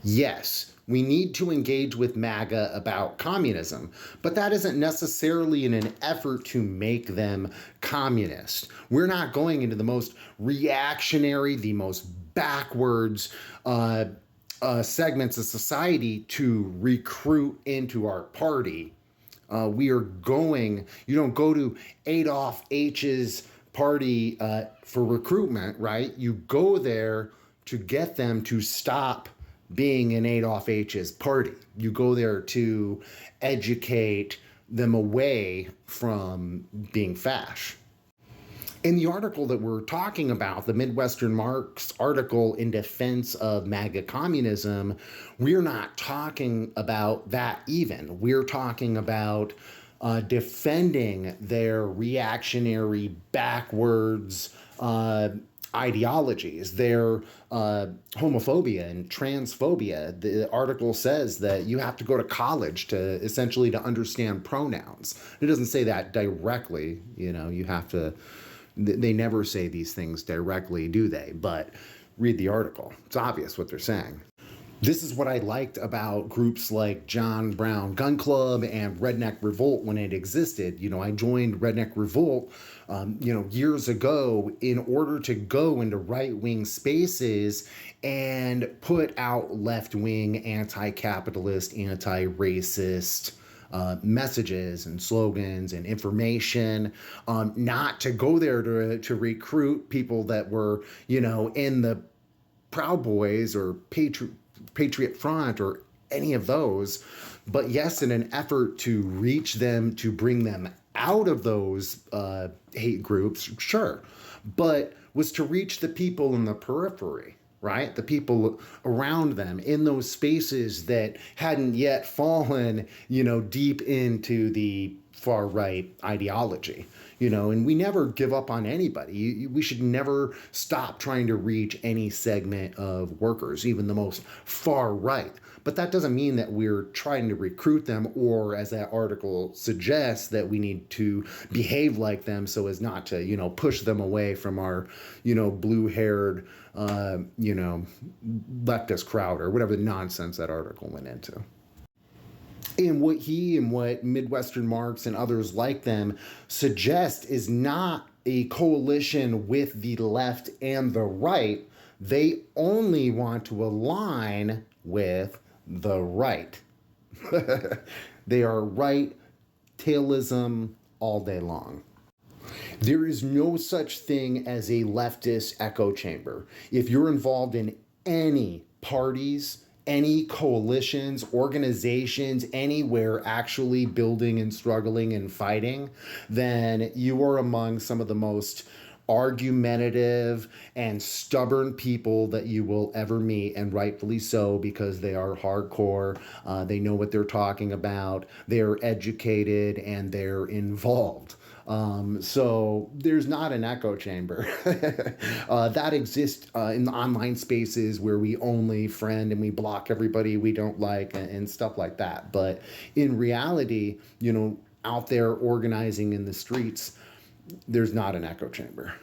Yes, we need to engage with MAGA about communism, but that isn't necessarily in an effort to make them communist. We're not going into the most reactionary, the most backwards segments of society to recruit into our party. We are going, you don't go to Adolf H's party for recruitment, right? You go there to get them to stop being in Adolf H's party. You go there to educate them away from being fasc. In the article that we're talking about, the Midwestern Marx article in defense of MAGA communism, we're not talking about that even. We're talking about defending their reactionary, backwards ideologies, their homophobia and transphobia. The article says that you have to go to college to essentially to understand pronouns. It doesn't say that directly, you have to. They never say these things directly, do they? But read the article. It's obvious what they're saying. This is what I liked about groups like John Brown Gun Club and Redneck Revolt when it existed. I joined Redneck Revolt, years ago in order to go into right-wing spaces and put out left-wing, anti-capitalist, anti-racist messages and slogans and information, not to go there to recruit people that were, in the Proud Boys or Patriot Front or any of those, but yes, in an effort to reach them, to bring them out of those hate groups, sure, but was to reach the people in the periphery, right? The people around them in those spaces that hadn't yet fallen, deep into the far right ideology, and we never give up on anybody. We should never stop trying to reach any segment of workers, even the most far right. But that doesn't mean that we're trying to recruit them, or as that article suggests, that we need to behave like them so as not to, push them away from our, blue-haired, leftist crowd or whatever nonsense that article went into. And what Midwestern Marx and others like them suggest is not a coalition with the left and the right. They only want to align with the right. They are right tailism all day long. There is no such thing as a leftist echo chamber. If you're involved in any parties, any coalitions, organizations, anywhere actually building and struggling and fighting, then you are among some of the most argumentative and stubborn people that you will ever meet, and rightfully so, because they are hardcore. They know what they're talking about. They're educated and they're involved. So there's not an echo chamber that exists in the online spaces where we only friend and we block everybody we don't like and stuff like that. But in reality, out there organizing in the streets, there's not an echo chamber.